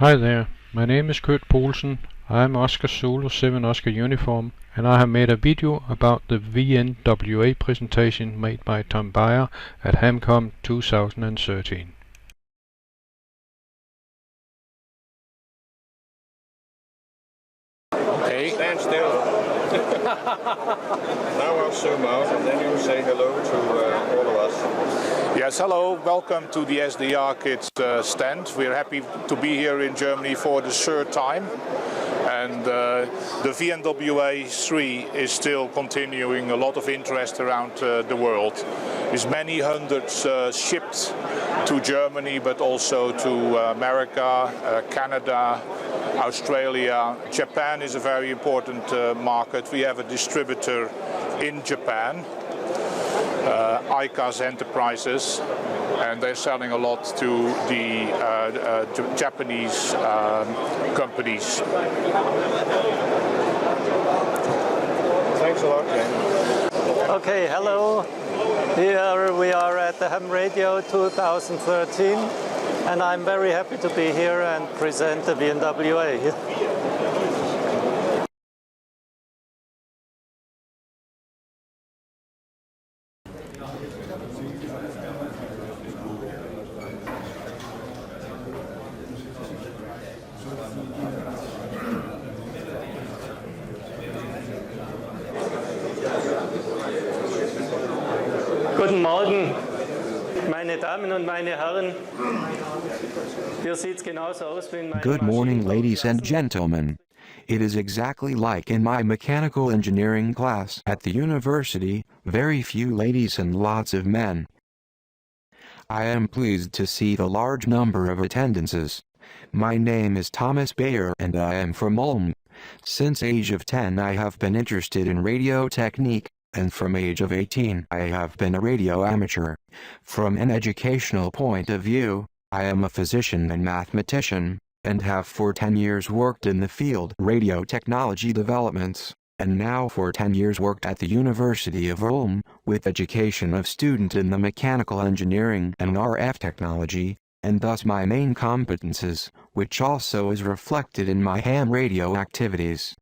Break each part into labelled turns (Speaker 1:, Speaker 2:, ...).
Speaker 1: Hi there, my name is Kurt Poulsen. I'm Oscar Zulu 7 Oscar Uniform, and I have made a video about the VNWA presentation made by Tom Baier at HAMCOM 2013.
Speaker 2: Okay. Stand still. Now I'll zoom out and then you say hello to all of us.
Speaker 3: Yes, hello. Welcome to the SDR-Kits stand. We're happy to be here in Germany for the third time. And the VNWA 3 is still continuing a lot of interest around the world. There's many hundreds shipped to Germany, but also to America, Canada, Australia. Japan is a very important market. We have a distributor in Japan, ICAS Enterprises, and they're selling a lot to the Japanese companies.
Speaker 2: Thanks a lot, Ken.
Speaker 4: Okay, hello. Here we are at the HAMRADIO 2013, and I'm very happy to be here and present the VNWA. Guten Morgen, meine Damen und meine Herren. Hier sieht's genauso aus wie in meiner
Speaker 5: Good morning, ladies and gentlemen. It is exactly like in my mechanical engineering class at the university, very few ladies and lots of men. I am pleased to see the large number of attendances. My name is Thomas Baier and I am from Ulm. Since age of 10 I have been interested in radio technique, and from age of 18 I have been a radio amateur. From an educational point of view, I am a physician and mathematician, and have for 10 years worked in the field radio technology developments, and now for 10 years worked at the University of Ulm, with education of student in the mechanical engineering and RF technology, and thus my main competences, which also is reflected in my ham radio activities.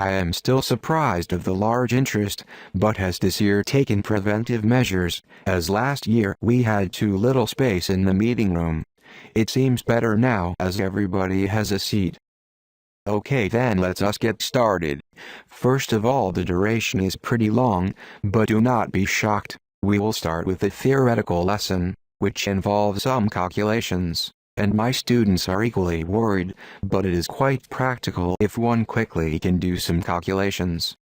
Speaker 5: I am still surprised of the large interest, but has this year taken preventive measures, as last year we had too little space in the meeting room. It seems better now as everybody has a seat. Okay, then let's us get started. First of all, the duration is pretty long, but do not be shocked. We will start with the theoretical lesson, which involves some calculations. And my students are equally worried, but it is quite practical if one quickly can do some calculations.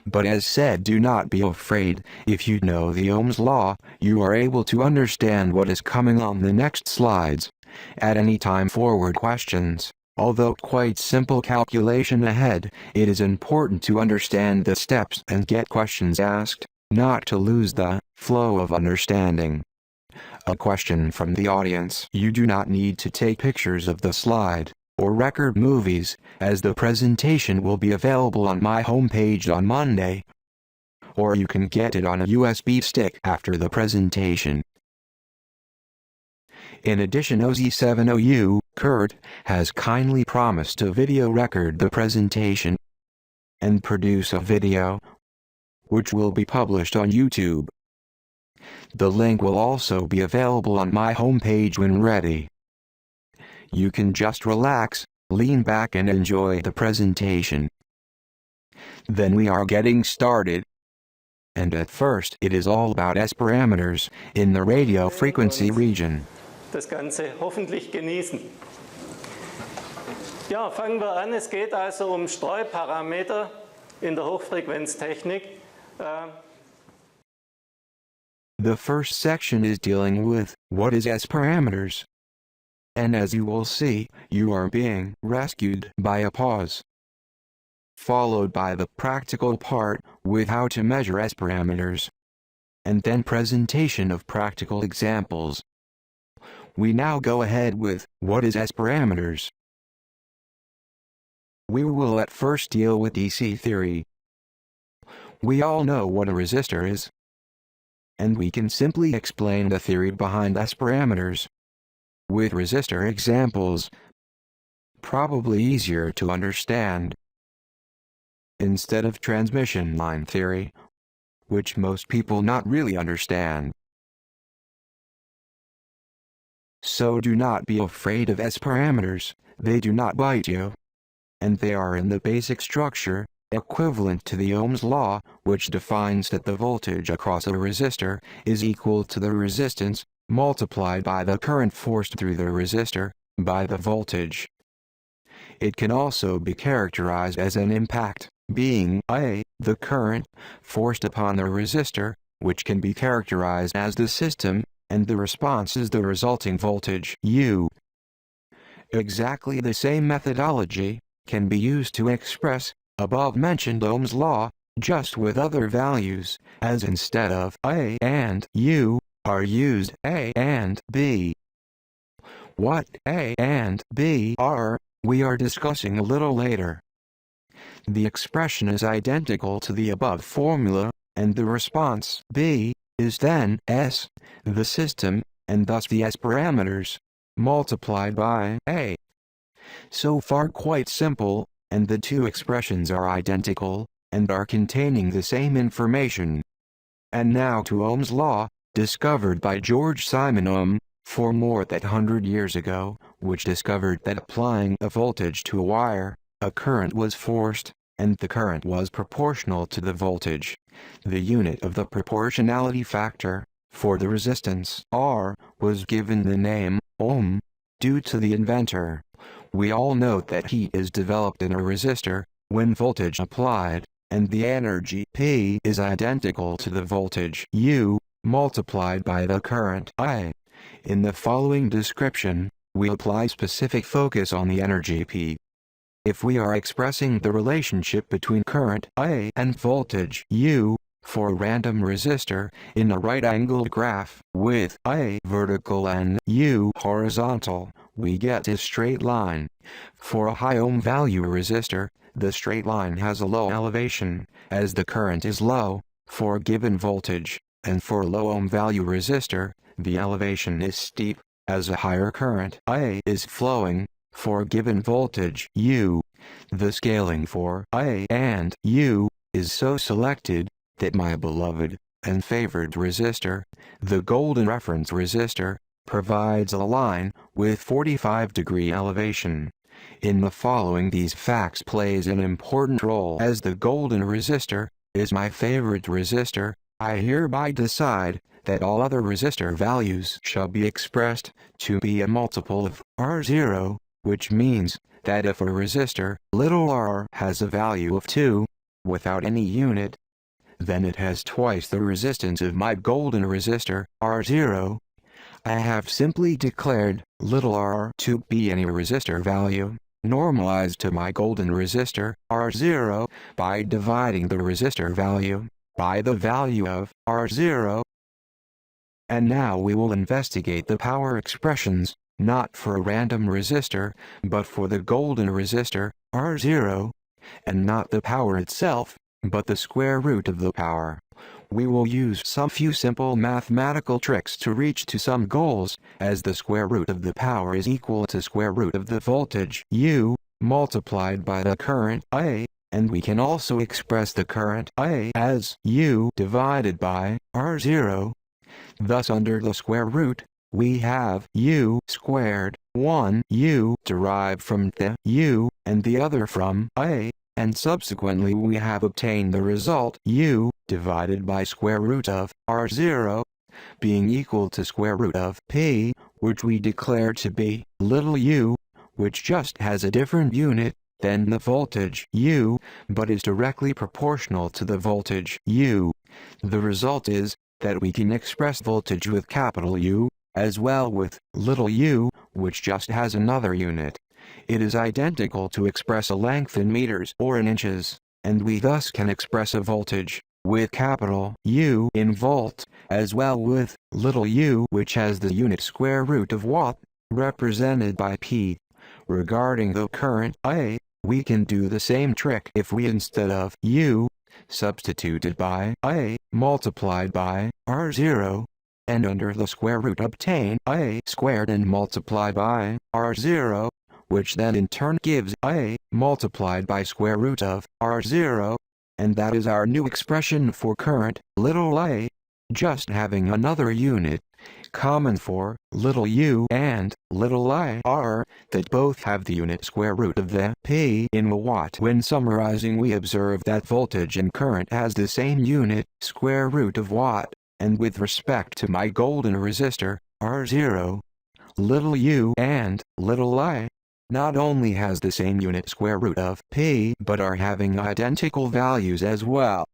Speaker 5: But as said, do not be afraid. If you know the Ohm's law, you are able to understand what is coming on the next slides. At any time forward questions, although quite simple calculation ahead, it is important to understand the steps and get questions asked, not to lose the flow of understanding. A question from the audience. You do not need to take pictures of the slide, or record movies, as the presentation will be available on my homepage on Monday. Or you can get it on a USB stick after the presentation. In addition, OZ70U, Kurt, has kindly promised to video record the presentation and produce a video, which will be published on YouTube. The link will also be available on my homepage when ready. You can just relax, lean back and enjoy the presentation. Then we are getting started. And at first it is all about S parameters in the radio frequency region.
Speaker 4: Das Ganze hoffentlich genießen. Ja, fangen wir an. Es geht also um Streuparameter in der Hochfrequenztechnik.
Speaker 5: The first section is dealing with what is S parameters. And as you will see, you are being rescued by a pause, followed by the practical part with how to measure S parameters, and then presentation of practical examples. We now go ahead with what is S parameters. We will at first deal with DC theory. We all know what a resistor is, and we can simply explain the theory behind S parameters. with resistor examples. Probably easier to understand. Instead of transmission line theory, which most people not really understand. So do not be afraid of S parameters, they do not bite you. And they are in the basic structure, equivalent to the Ohm's law, which defines that the voltage across a resistor is equal to the resistance, multiplied by the current forced through the resistor, by the voltage. It can also be characterized as an impact, being A, the current, forced upon the resistor, which can be characterized as the system, and the response is the resulting voltage, U. Exactly the same methodology can be used to express above-mentioned Ohm's law, just with other values, as instead of A and U, are used A and B. What A and B are, we are discussing a little later. The expression is identical to the above formula, and the response, B, is then S, the system, and thus the S parameters, multiplied by A. So far quite simple, and the two expressions are identical, and are containing the same information. And now to Ohm's law, discovered by George Simon Ohm, for more than 100 years ago, which discovered that applying a voltage to a wire, a current was forced, and the current was proportional to the voltage. The unit of the proportionality factor, for the resistance R, was given the name Ohm, due to the inventor. We all note that heat is developed in a resistor, when voltage applied, and the energy P is identical to the voltage U, multiplied by the current I. In the following description, we apply specific focus on the energy P. If we are expressing the relationship between current I and voltage U, for a random resistor, in a right-angled graph, with I vertical and U horizontal, we get a straight line. For a high ohm value resistor, the straight line has a low elevation, as the current is low, for a given voltage, and for a low ohm value resistor, the elevation is steep, as a higher current I is flowing, for a given voltage U. The scaling for I and U is so selected that my beloved and favored resistor, the golden reference resistor, provides a line with 45-degree elevation. In the following, these facts plays an important role. As the golden resistor is my favorite resistor, I hereby decide that all other resistor values shall be expressed to be a multiple of R0, which means that if a resistor, little r, has a value of 2, without any unit, then it has twice the resistance of my golden resistor, R0. I have simply declared little r to be any resistor value, normalized to my golden resistor, R0, by dividing the resistor value by the value of R0. And now we will investigate the power expressions, not for a random resistor, but for the golden resistor, R0, and not the power itself, but the square root of the power. We will use some few simple mathematical tricks to reach to some goals, as the square root of the power is equal to square root of the voltage U, multiplied by the current I, and we can also express the current I as U divided by R0. Thus under the square root, we have U squared, one U derived from the U, and the other from I, and subsequently we have obtained the result U divided by square root of R0, being equal to square root of P, which we declare to be little u, which just has a different unit than the voltage U, but is directly proportional to the voltage U. The result is that we can express voltage with capital U, as well with little u, which just has another unit. It is identical to express a length in meters or in inches, and we thus can express a voltage with capital U in volt, as well with little u, which has the unit square root of watt, represented by P. Regarding the current I, we can do the same trick if we, instead of U, substituted by I multiplied by R0. and under the square root obtain A squared and multiply by R0, which then in turn gives A multiplied by square root of R0, and that is our new expression for current, little a, just having another unit, common for little u and little I are, that both have the unit square root of the P in a watt. When summarizing, we observe that voltage and current has the same unit, square root of watt, and with respect to my golden resistor, R0, little u and little I, not only has the same unit square root of P but are having identical values as well.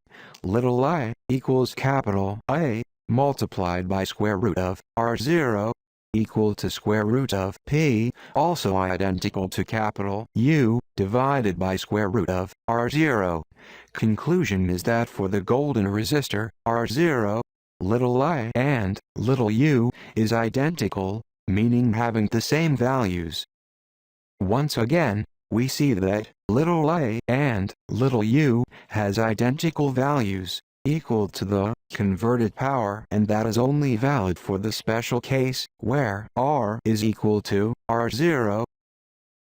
Speaker 5: Little I equals capital A multiplied by square root of R0 equal to square root of P, also identical to capital U divided by square root of R0. Conclusion is that for the golden resistor, R0, little I and little u is identical, meaning having the same values. Once again, we see that little a and little u has identical values, equal to the converted power, and that is only valid for the special case where R is equal to R0.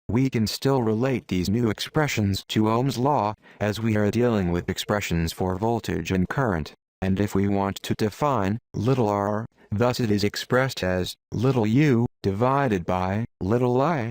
Speaker 5: We can still relate these new expressions to Ohm's law, as we are dealing with expressions for voltage and current, and if we want to define little r, thus it is expressed as little u divided by little I.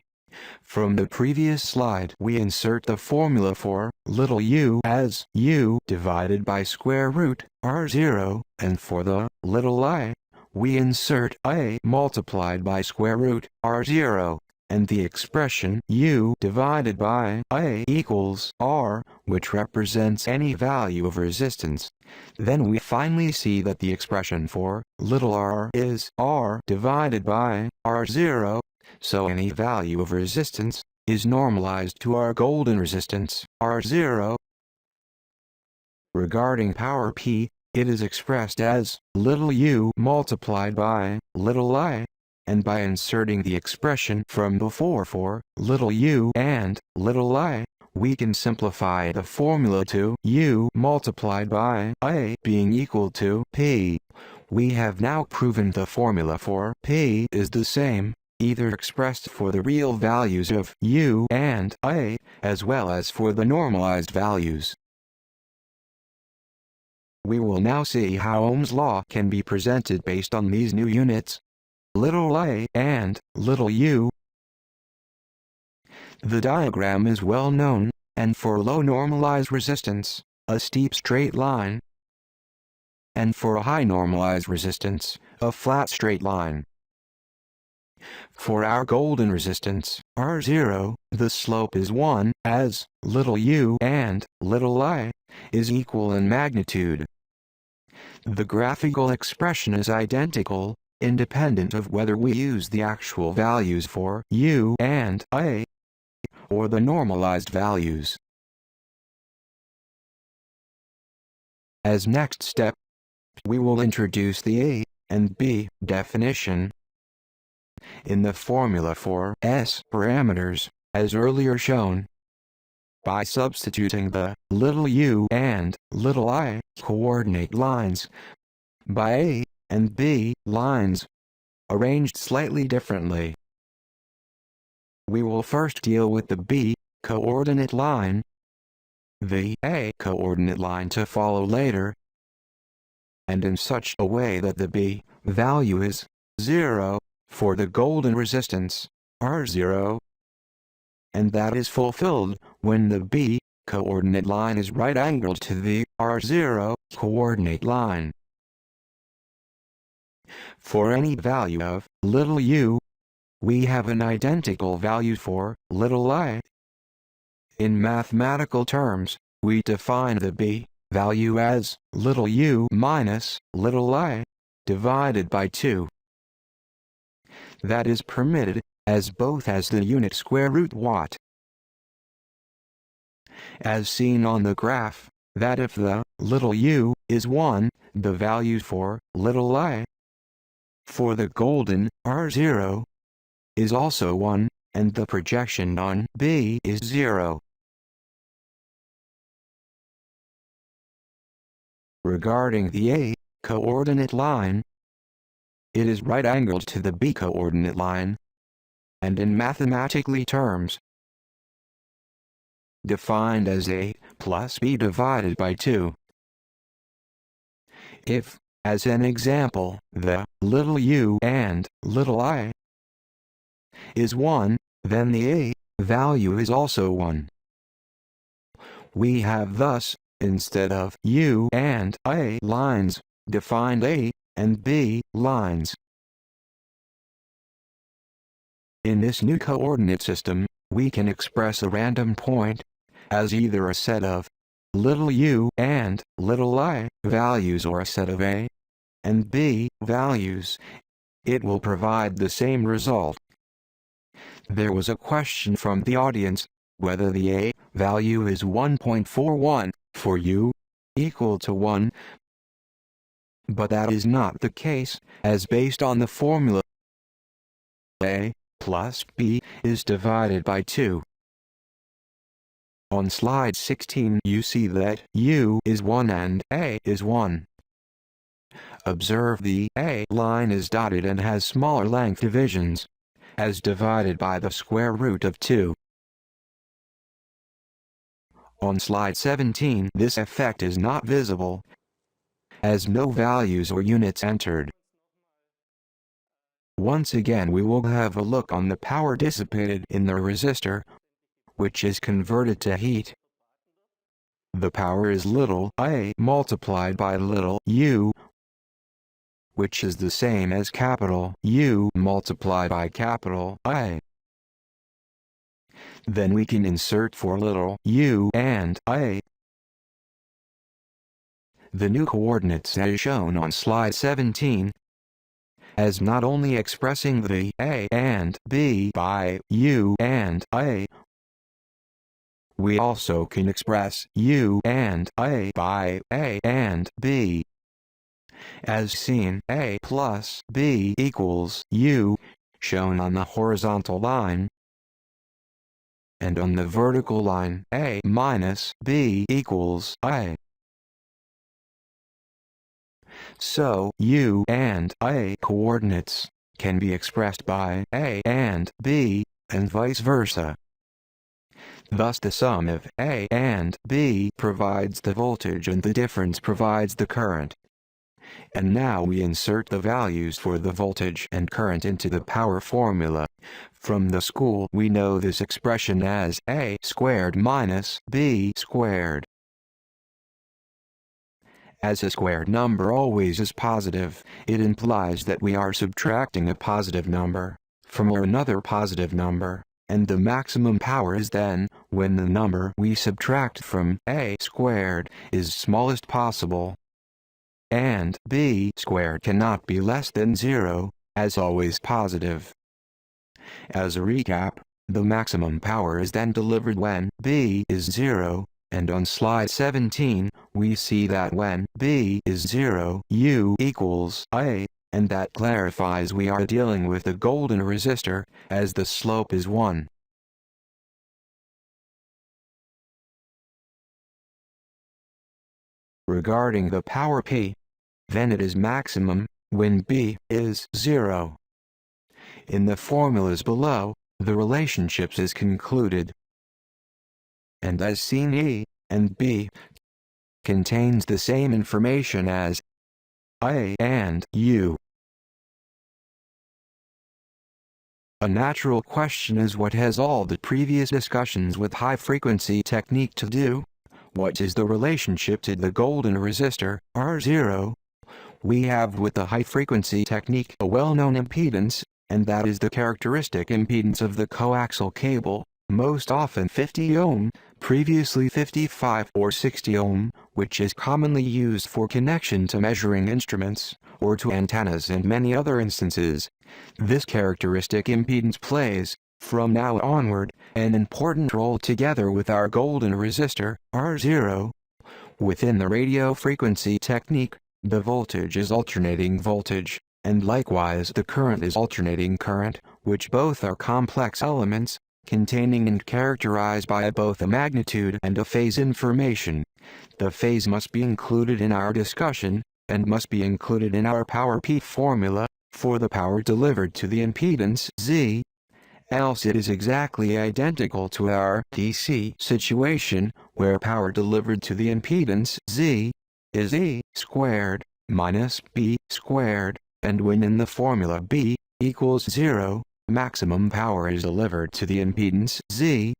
Speaker 5: From the previous slide, we insert the formula for little u as u divided by square root R0, and for the little I, we insert A multiplied by square root R0, and the expression u divided by A equals R, which represents any value of resistance. Then we finally see that the expression for little r is R divided by R0, so any value of resistance is normalized to our golden resistance, R0. Regarding power P, it is expressed as little u multiplied by little I, and by inserting the expression from before for little u and little I, we can simplify the formula to u multiplied by A being equal to P. We have now proven the formula for P is the same, either expressed for the real values of u and A, as well as for the normalized values. We will now see how Ohm's law can be presented based on these new units, little a and little u. The diagram is well known, and for low normalized resistance, a steep straight line, and for a high normalized resistance, a flat straight line. For our golden resistance, R0, the slope is 1, as little u and little I is equal in magnitude. The graphical expression is identical, independent of whether we use the actual values for u and A, or the normalized values. As next step, we will introduce the A and B definition in the formula for S parameters, as earlier shown. By substituting the little u and little I coordinate lines by A and B lines, arranged slightly differently. We will first deal with the B coordinate line, the A coordinate line to follow later, and in such a way that the B value is 0 for the golden resistance, R0, and that is fulfilled when the B coordinate line is right-angled to the R0 coordinate line. For any value of little u, we have an identical value for little I. In mathematical terms, we define the B value as little u minus little I divided by 2. That is permitted, as both has the unit square root watt. As seen on the graph, that if the little u is 1, the value for little I for the golden R0 is also 1, and the projection on B is 0. Regarding the A coordinate line, it is right-angled to the B coordinate line, and in mathematically terms, defined as A plus B divided by 2. If, as an example, the little u and little I is 1, then the A value is also 1. We have thus, instead of U and I lines, defined A and B lines. In this new coordinate system, we can express a random point as either a set of little u and little I values or a set of A and B values. It will provide the same result. There was a question from the audience whether the A value is 1.41 for u equal to 1, but that is not the case, as based on the formula A plus B is divided by 2. On slide 16 you see that u is 1 and A is 1. Observe the A line is dotted and has smaller length divisions, as divided by the square root of 2. On slide 17 this effect is not visible, as no values or units entered. Once again we will have a look on the power dissipated in the resistor, which is converted to heat. The power is little I multiplied by little u, which is the same as capital U multiplied by capital I. Then we can insert for little u and I the new coordinates as shown on slide 17, as not only expressing the A and B by u and I, we also can express u and I by A and B. As seen, A plus B equals u, shown on the horizontal line, and on the vertical line A minus B equals I. So, u and I coordinates can be expressed by A and B, and vice versa. Thus the sum of A and B provides the voltage and the difference provides the current. And now we insert the values for the voltage and current into the power formula. From the school we know this expression as A squared minus B squared. As a squared number always is positive, it implies that we are subtracting a positive number from another positive number, and the maximum power is then when the number we subtract from A squared is smallest possible. And B squared cannot be less than 0, as always positive. As a recap, the maximum power is then delivered when B is 0, and on slide 17, we see that when B is 0, U equals I, and that clarifies we are dealing with a golden resistor, as the slope is 1. Regarding the power P, then it is maximum when B is 0. In the formulas below, the relationships is concluded. And as seen, E and B contains the same information as I and U. A natural question is, what has all the previous discussions with high-frequency technique to do? What is the relationship to the golden resistor, R0? We have with the high-frequency technique a well-known impedance, and that is the characteristic impedance of the coaxial cable, most often 50 ohm, previously 55 or 60 ohm, which is commonly used for connection to measuring instruments, or to antennas in many other instances. This characteristic impedance plays, from now onward, an important role together with our golden resistor, R0. Within the radio frequency technique, the voltage is alternating voltage, and likewise the current is alternating current, which both are complex elements, containing and characterized by both a magnitude and a phase information. The phase must be included in our discussion, and must be included in our power P formula, for the power delivered to the impedance Z, else it is exactly identical to our DC situation, where power delivered to the impedance Z is A squared minus B squared, and when in the formula B equals 0, maximum power is delivered to the impedance Z.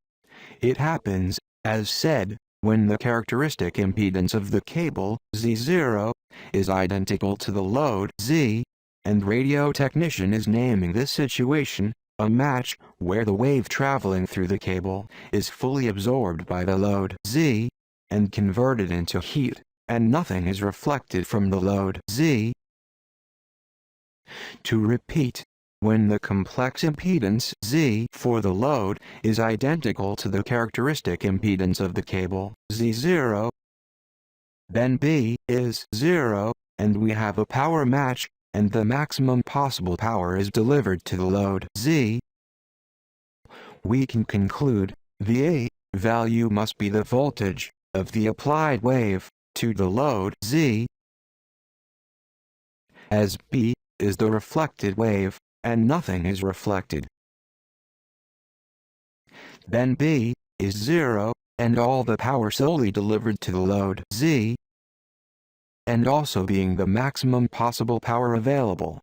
Speaker 5: It happens, as said, when the characteristic impedance of the cable, Z0, is identical to the load Z, and radio technician is naming this situation a match where the wave traveling through the cable is fully absorbed by the load Z and converted into heat, and nothing is reflected from the load Z. To repeat, when the complex impedance Z for the load is identical to the characteristic impedance of the cable, Z0, then B is 0, and we have a power match, and the maximum possible power is delivered to the load Z. We can conclude, the A value must be the voltage of the applied wave to the load Z, as B is the reflected wave, and nothing is reflected. Then B is 0, and all the power solely delivered to the load Z, and also being the maximum possible power available.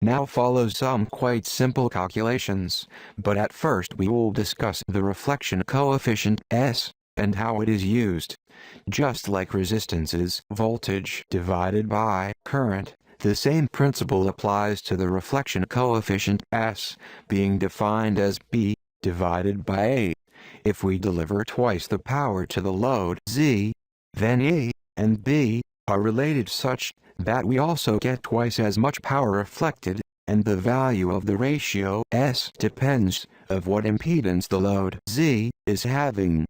Speaker 5: Now follows some quite simple calculations, but at first we will discuss the reflection coefficient S, and how it is used. Just like resistance is voltage divided by current, the same principle applies to the reflection coefficient S, being defined as B divided by A. If we deliver twice the power to the load Z, then A and B are related such that we also get twice as much power reflected, and the value of the ratio S depends of what impedance the load Z is having.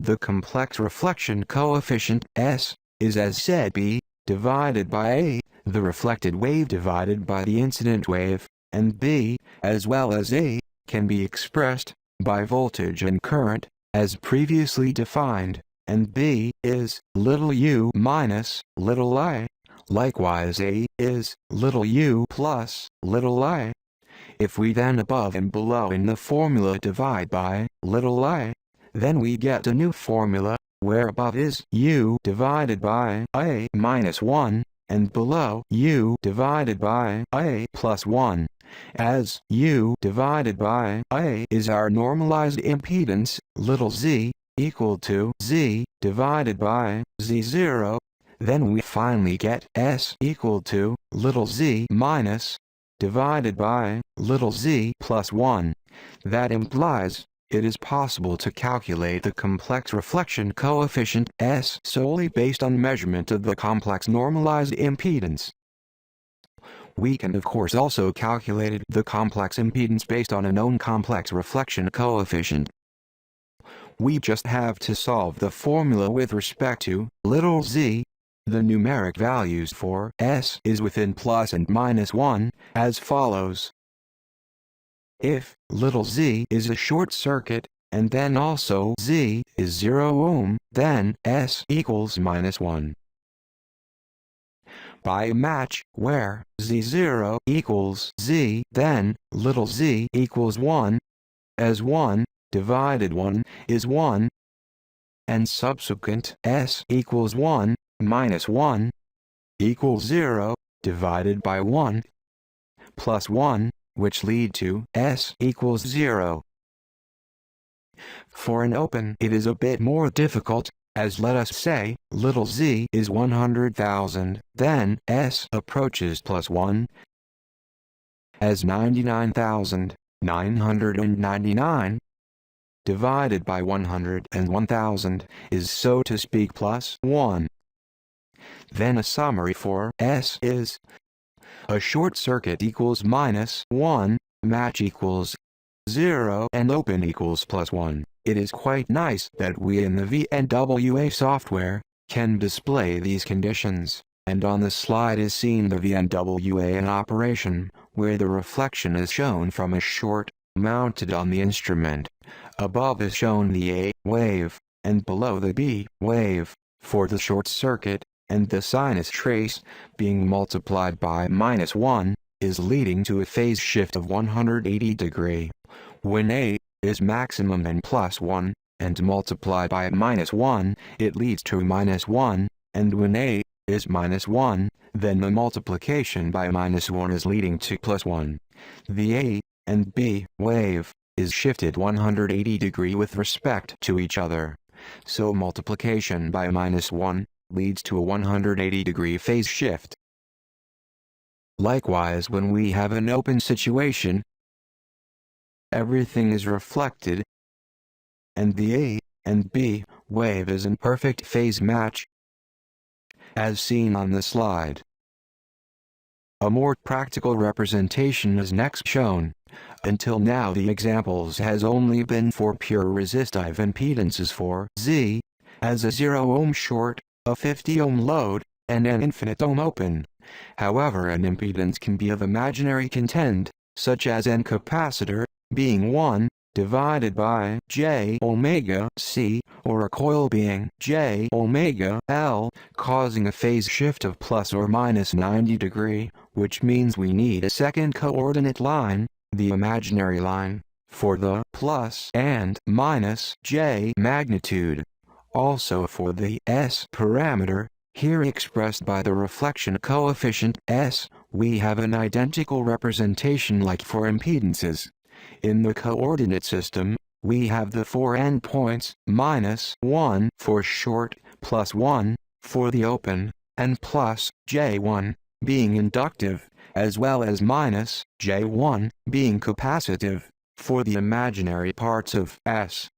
Speaker 5: The complex reflection coefficient S is, as said, B divided by A, the reflected wave divided by the incident wave, and B, as well as A, can be expressed by voltage and current, as previously defined, and B is little u minus little I. Likewise A is little u plus little I. If we then above and below in the formula divide by little I, then we get a new formula, where above is u divided by A minus 1, and below u divided by A plus 1. As u divided by A is our normalized impedance, little z, equal to z divided by z0, then we finally get S equal to little z minus divided by little z plus 1. That implies it is possible to calculate the complex reflection coefficient S solely based on measurement of the complex normalized impedance. We can of course also calculate the complex impedance based on a known complex reflection coefficient. We just have to solve the formula with respect to little z. The numeric values for S is within plus and minus 1, as follows. If little z is a short circuit, and then also z is 0 ohm, then S equals minus 1. By a match, where z0 equals z, then little z equals 1, as 1 divided 1 is 1, and subsequent S equals 1 minus 1 equals 0 divided by 1 plus 1, which lead to S equals 0. For an open it is a bit more difficult, as let us say, little z is 100,000, then S approaches plus 1, as 99,999 divided by 100 and 1,000 is, so to speak, plus 1. Then a summary for S is a short circuit equals minus 1, match equals 0, and open equals plus 1. It is quite nice that we in the VNWA software can display these conditions, and on the slide is seen the VNWA in operation, where the reflection is shown from a short mounted on the instrument. Above is shown the A wave, and below the B wave, for the short circuit, and the sinus trace, being multiplied by -1, is leading to a phase shift of 180 degree. When A is maximum and +1, and multiplied by -1, it leads to -1, and when A is -1, then the multiplication by -1 is leading to +1. The A and B wave is shifted 180 degree with respect to each other. So multiplication by -1 leads to a 180 degree phase shift. Likewise, when we have an open situation, everything is reflected, and the A and B wave is in perfect phase match, as seen on the slide. A more practical representation is next shown. Until now the examples has only been for pure resistive impedances for Z, as a 0 ohm short, a 50 ohm load, and an infinite ohm open. However, an impedance can be of imaginary content, such as an capacitor, being 1, divided by J omega C, or a coil being J omega L, causing a phase shift of plus or minus 90 degree, which means we need a second coordinate line, the imaginary line, for the plus and minus J magnitude. Also for the S parameter, here expressed by the reflection coefficient S, we have an identical representation like for impedances. In the coordinate system, we have the 4 endpoints, -1 for short, +1 for the open, and plus J1 being inductive, as well as minus J1 being capacitive, for the imaginary parts of S.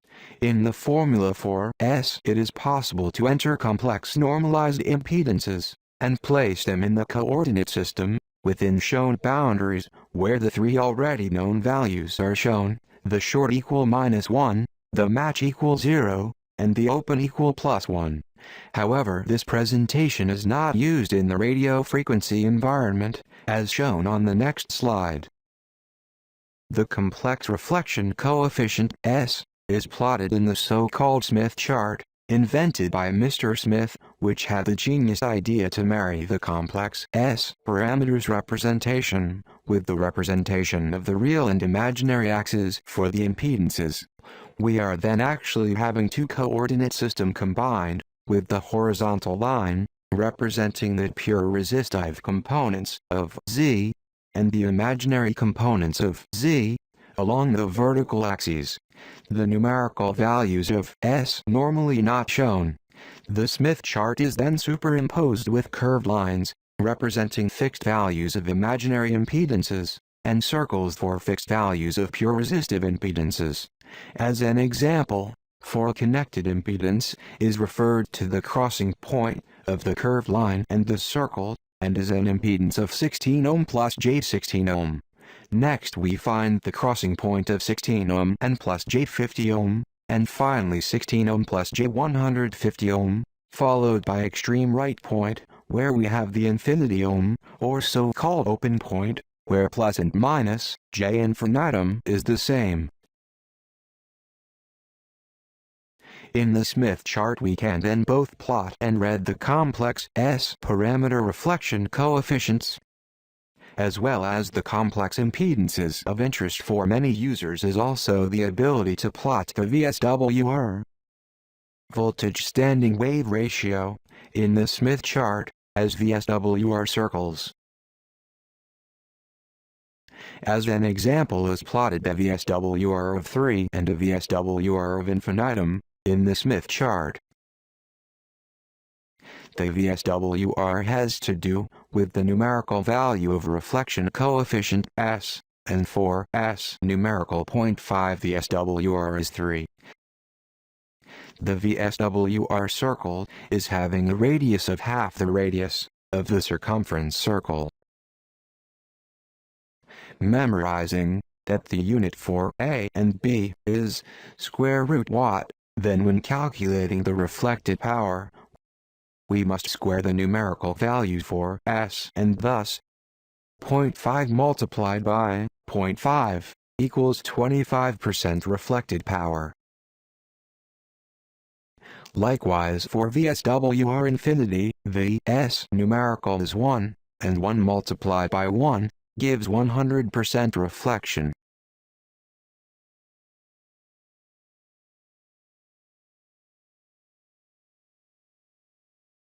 Speaker 5: In the formula for S, it is possible to enter complex normalized impedances, and place them in the coordinate system, within shown boundaries, where the 3 already known values are shown, the short equal -1, the match equal 0, and the open equal +1. However, this presentation is not used in the radio frequency environment, as shown on the next slide. The complex reflection coefficient S is plotted in the so-called Smith chart, invented by Mr. Smith, which had the genius idea to marry the complex S parameters representation with the representation of the real and imaginary axes for the impedances. We are then actually having two coordinate system combined, with the horizontal line representing the pure resistive components of Z, and the imaginary components of Z, along the vertical axes. The numerical values of S normally not shown. The Smith chart is then superimposed with curved lines, representing fixed values of imaginary impedances, and circles for fixed values of pure resistive impedances. As an example, for a connected impedance is referred to the crossing point of the curved line and the circle, and is an impedance of 16 ohm plus J16 ohm. Next we find the crossing point of 16 ohm and plus J50 ohm, and finally 16 ohm plus J150 ohm, followed by extreme right point, where we have the infinity ohm, or so-called open point, where plus and minus J infinitum is the same. In the Smith chart we can then both plot and read the complex S parameter reflection coefficients, as well as the complex impedances. Of interest for many users is also the ability to plot the VSWR voltage standing wave ratio in the Smith chart as VSWR circles. As an example is plotted the VSWR of 3 and a VSWR of infinitum in the Smith chart. The VSWR has to do with the numerical value of reflection coefficient S, and for S numerical 0.5 VSWR is 3. The VSWR circle is having a radius of half the radius of the circumference circle. Memorizing that the unit for A and B is square root watt, then when calculating the reflected power, we must square the numerical value for S, and thus 0.5 multiplied by 0.5 equals 25% reflected power. Likewise for VSWR infinity, the S numerical is 1, and 1 multiplied by 1 gives 100% reflection.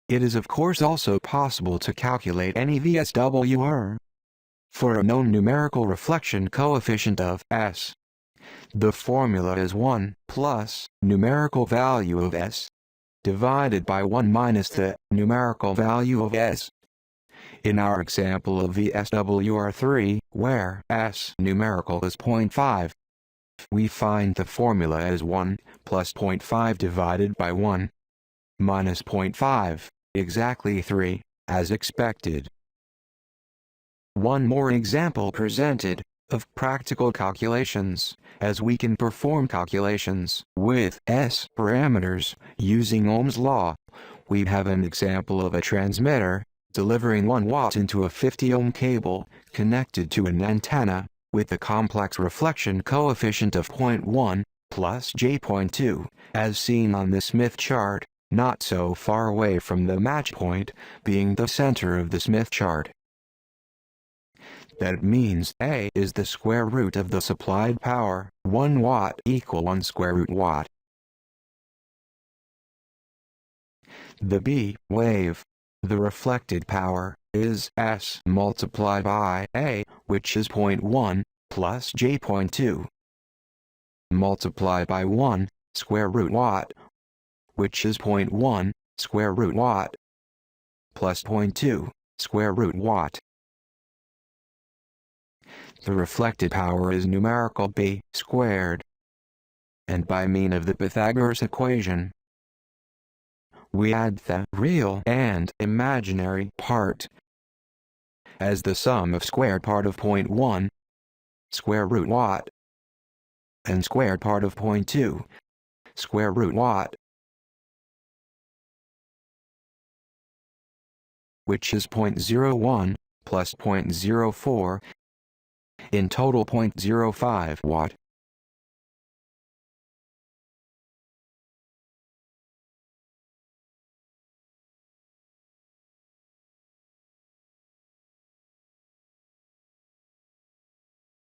Speaker 5: It is of course also possible to calculate any VSWR for a known numerical reflection coefficient of S. The formula is 1 plus numerical value of S divided by 1 minus the numerical value of S. In our example of VSWR3, where S numerical is 0.5, we find the formula as 1 plus 0.5 divided by 1 minus 0.5, exactly 3, as expected. One more example presented of practical calculations, as we can perform calculations with S parameters using Ohm's law. We have an example of a transmitter delivering 1 watt into a 50 ohm cable connected to an antenna with a complex reflection coefficient of 0.1 plus J.2, as seen on the Smith chart, not so far away from the match point, being the center of the Smith chart. That means A is the square root of the supplied power, 1 watt equal 1 square root watt. The B wave, the reflected power, is S multiplied by A, which is 0.1 plus J.2, multiplied by 1 square root watt, which is 0.1 square root watt, plus 0.2 square root watt. The reflected power is numerical B squared. And by means of the Pythagoras equation, we add the real and imaginary part as the sum of squared part of 0.1 square root watt and squared part of 0.2 square root watt, which is 0.01 plus 0.04, in total 0.05 watt.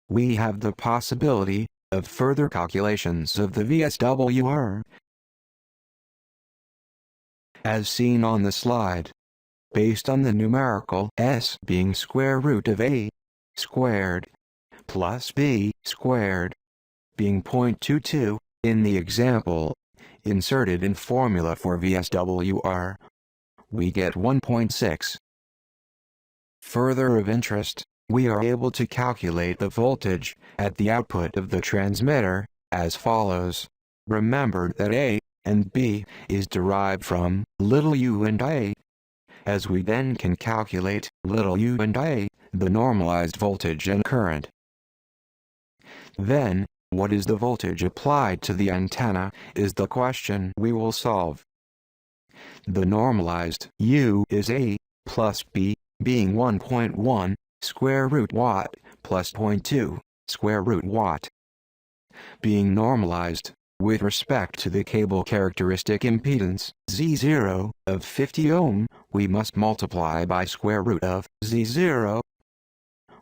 Speaker 5: We have the possibility of further calculations of the VSWR, as seen on the slide, based on the numerical S being square root of A squared plus B squared being 0.22 in the example inserted in formula for VSWR. We get 1.6. Further of interest, we are able to calculate the voltage at the output of the transmitter as follows. Remember that A and B is derived from little u and A, as we then can calculate little u and A, the normalized voltage and current. Then, what is the voltage applied to the antenna is the question we will solve. The normalized U is A plus B, being 1.1 square root watt plus 0.2 square root watt. Being normalized with respect to the cable characteristic impedance Z0 of 50 ohm, we must multiply by square root of Z0,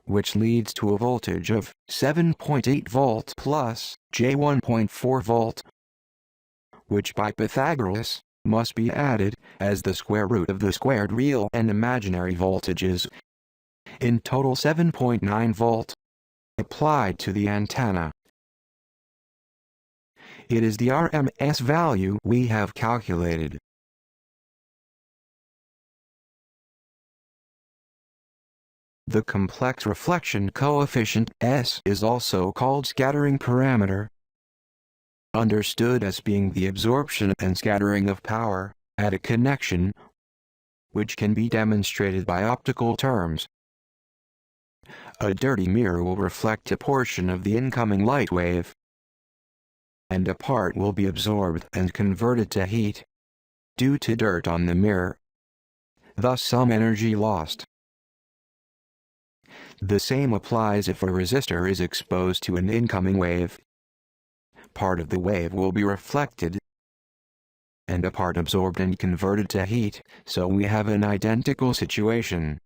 Speaker 5: which leads to a voltage of 7.8 volt plus J1.4 volt, which by Pythagoras must be added as the square root of the squared real and imaginary voltages. In total 7.9 volt applied to the antenna. It is the RMS value we have calculated. The complex reflection coefficient S is also called scattering parameter, understood as being the absorption and scattering of power at a connection, which can be demonstrated by optical terms. A dirty mirror will reflect a portion of the incoming light wave, and a part will be absorbed and converted to heat due to dirt on the mirror, thus some energy lost. The same applies if a resistor is exposed to an incoming wave. Part of the wave will be reflected, and a part absorbed and converted to heat, so we have an identical situation.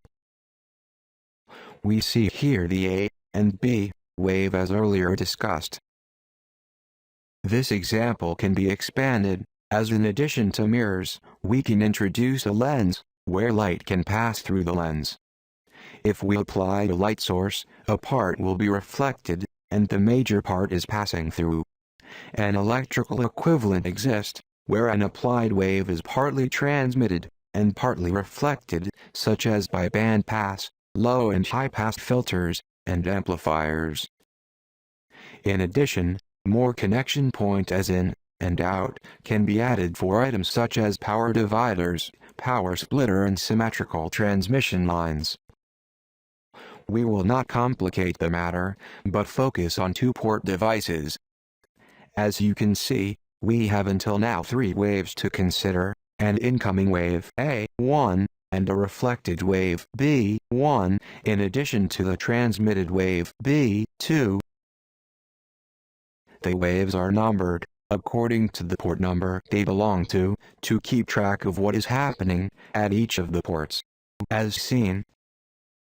Speaker 5: We see here the A and B wave as earlier discussed. This example can be expanded, as in addition to mirrors, we can introduce a lens, where light can pass through the lens. If we apply a light source, a part will be reflected, and the major part is passing through. An electrical equivalent exists, where an applied wave is partly transmitted, and partly reflected, such as by bandpass, low and high-pass filters, and amplifiers. In addition, more connection point as in and out can be added for items such as power dividers, power splitter and symmetrical transmission lines. We will not complicate the matter, but focus on two-port devices. As you can see, we have until now 3 waves to consider, an incoming wave A1, and a reflected wave B1, in addition to the transmitted wave B2. The waves are numbered, according to the port number they belong to keep track of what is happening at each of the ports. As seen,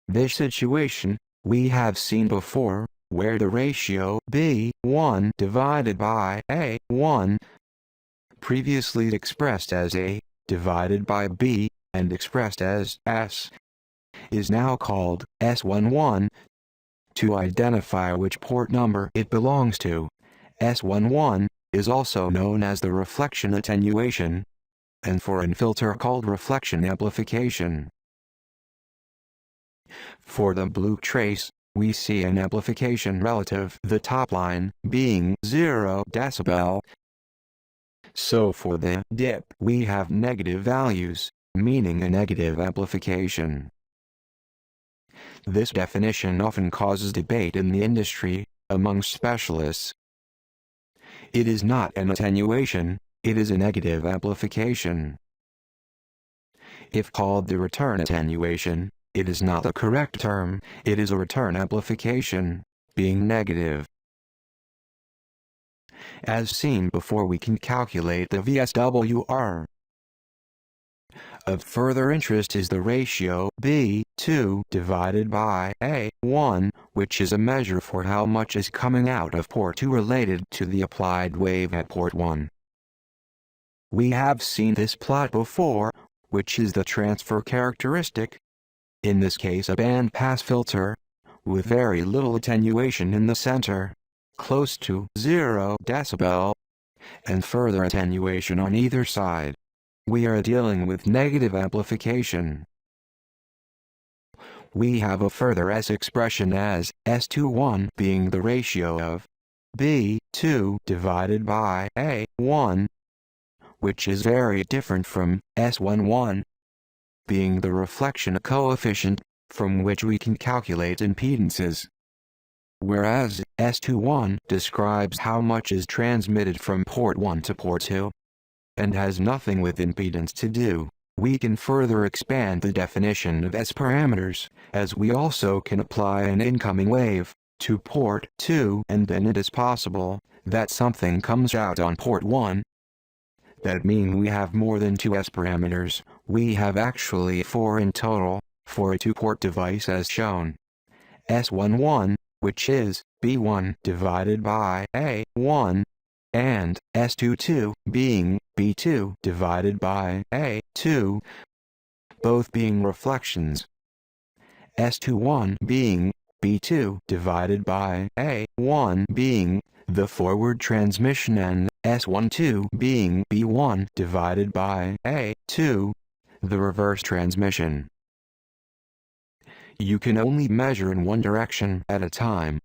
Speaker 5: this situation, we have seen before, where the ratio B1 divided by A1, previously expressed as A divided by B, and expressed as S, is now called S11, to identify which port number it belongs to. S11 is also known as the reflection attenuation, and for an filter called reflection amplification. For the blue trace, we see an amplification relative the top line being 0 decibel. So for the dip, we have negative values, meaning a negative amplification. This definition often causes debate in the industry, among specialists. It is not an attenuation, it is a negative amplification. If called the return attenuation, it is not the correct term, it is a return amplification, being negative. As seen before, we can calculate the VSWR. Of further interest is the ratio B2 divided by A1, which is a measure for how much is coming out of port 2 related to the applied wave at port 1. We have seen this plot before, which is the transfer characteristic. In this case, a bandpass filter, with very little attenuation in the center, close to 0 decibel, and further attenuation on either side. We are dealing with negative amplification. We have a further S expression as S21 being the ratio of B2 divided by A1, which is very different from S11, being the reflection coefficient, from which we can calculate impedances. Whereas S21 describes how much is transmitted from port 1 to port 2, and has nothing with impedance to do. We can further expand the definition of S parameters, as we also can apply an incoming wave to port 2, and then it is possible that something comes out on port 1. That means we have more than 2 S parameters. We have actually 4 in total, for a 2-port device as shown. S11, which is B1 divided by A1, and S22 being B2 divided by A2, both being reflections. S21 being B2 divided by A1 being the forward transmission, and S12 being B1 divided by A2, the reverse transmission. You can only measure in one direction at a time.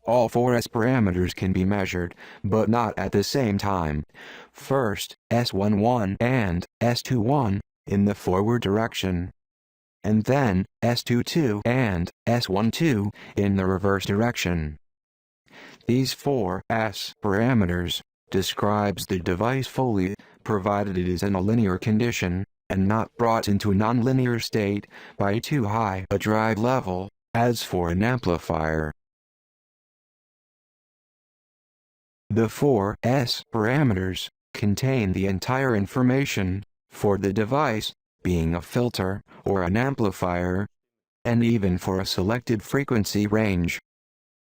Speaker 5: All 4 S parameters can be measured, but not at the same time. First, S11 and S21 in the forward direction, and then S22 and S12 in the reverse direction. These 4 S parameters describes the device fully, provided it is in a linear condition, and not brought into a nonlinear state by too high a drive level, as for an amplifier. The 4 S parameters contain the entire information for the device, being a filter or an amplifier, and even for a selected frequency range,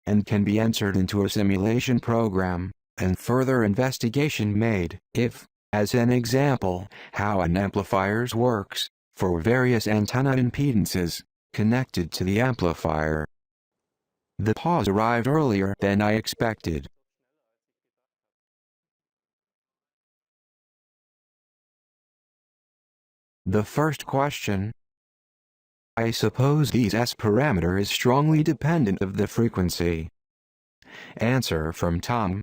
Speaker 5: and can be entered into a simulation program, and further investigation made if, as an example, how an amplifier works for various antenna impedances connected to the amplifier. The pause arrived earlier than I expected. The first question. I suppose these S parameter is strongly dependent of the frequency. Answer from Tom.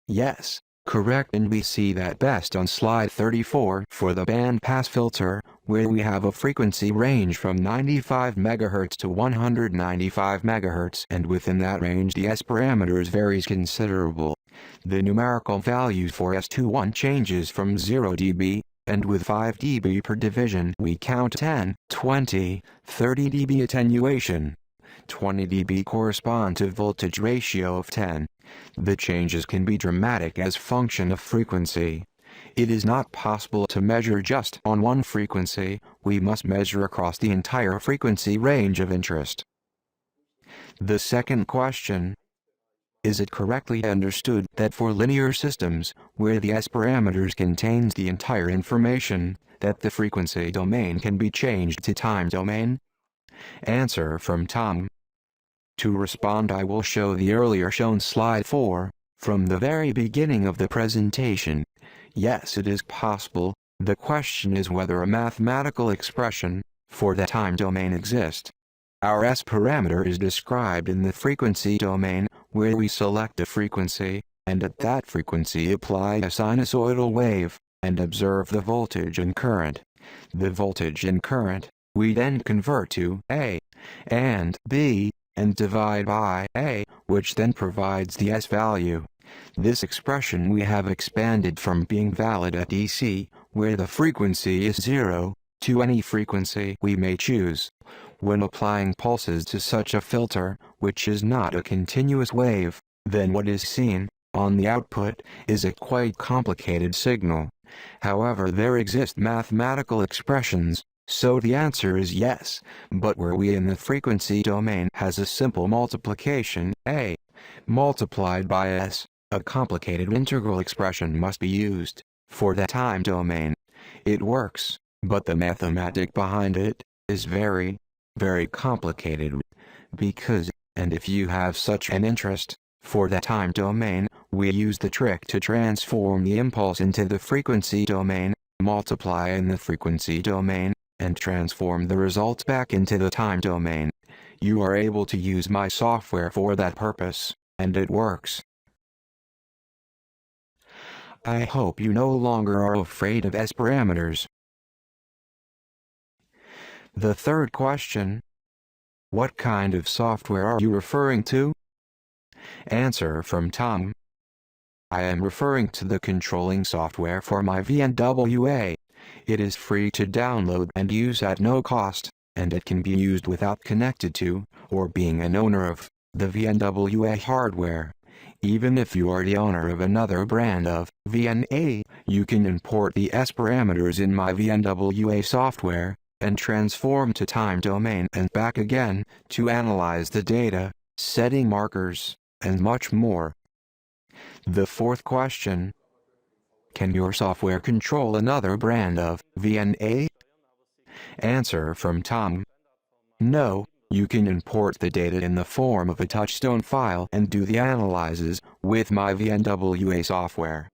Speaker 5: Yes, correct, and we see that best on slide 34 for the bandpass filter, where we have a frequency range from 95 MHz to 195 MHz, and within that range the S parameters varies considerable. The numerical value for S21 changes from 0 dB, and with 5 dB per division we count 10, 20, 30 dB attenuation. 20 dB correspond to voltage ratio of 10. The changes can be dramatic as function of frequency. It is not possible to measure just on one frequency, we must measure across the entire frequency range of interest. The second question. Is it correctly understood that for linear systems, where the S parameters contains the entire information, that the frequency domain can be changed to time domain? Answer from Tom. To respond, I will show the earlier shown slide 4, from the very beginning of the presentation. Yes, it is possible. The question is whether a mathematical expression for the time domain exists. Our S parameter is described in the frequency domain, where we select a frequency, and at that frequency apply a sinusoidal wave, and observe the voltage and current. The voltage and current, we then convert to A and B, and divide by A, which then provides the S value. This expression we have expanded from being valid at DC, where the frequency is 0, to any frequency we may choose. When applying pulses to such a filter, which is not a continuous wave, then what is seen on the output is a quite complicated signal. However, there exist mathematical expressions, so the answer is yes, but where we in the frequency domain has a simple multiplication, A, multiplied by S, a complicated integral expression must be used for the time domain. It works, but the mathematics behind it is very complicated, because, and if you have such an interest, for the time domain, we use the trick to transform the impulse into the frequency domain, multiply in the frequency domain, and transform the results back into the time domain. You are able to use my software for that purpose, and it works. I hope you no longer are afraid of S parameters. The third question. What kind of software are you referring to? Answer from Tom. I am referring to the controlling software for my VNWA. It is free to download and use at no cost, and it can be used without connected to, or being an owner of, the VNWA hardware. Even if you are the owner of another brand of VNA, you can import the S parameters in my VNWA software, and transform to time domain and back again, to analyze the data, setting markers, and much more. The fourth question. Can your software control another brand of VNA? Answer from Tom. No, you can import the data in the form of a touchstone file and do the analyses with my VNWA software.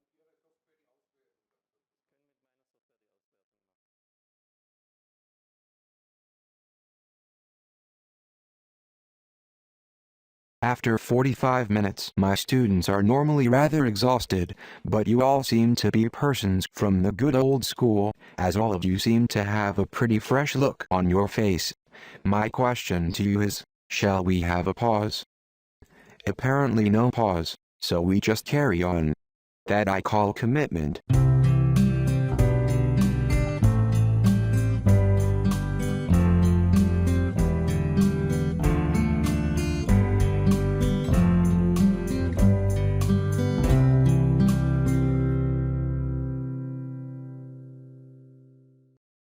Speaker 5: After 45 minutes, my students are normally rather exhausted, but you all seem to be persons from the good old school, as all of you seem to have a pretty fresh look on your face. My question to you is, shall we have a pause? Apparently no pause, so we just carry on. That I call commitment.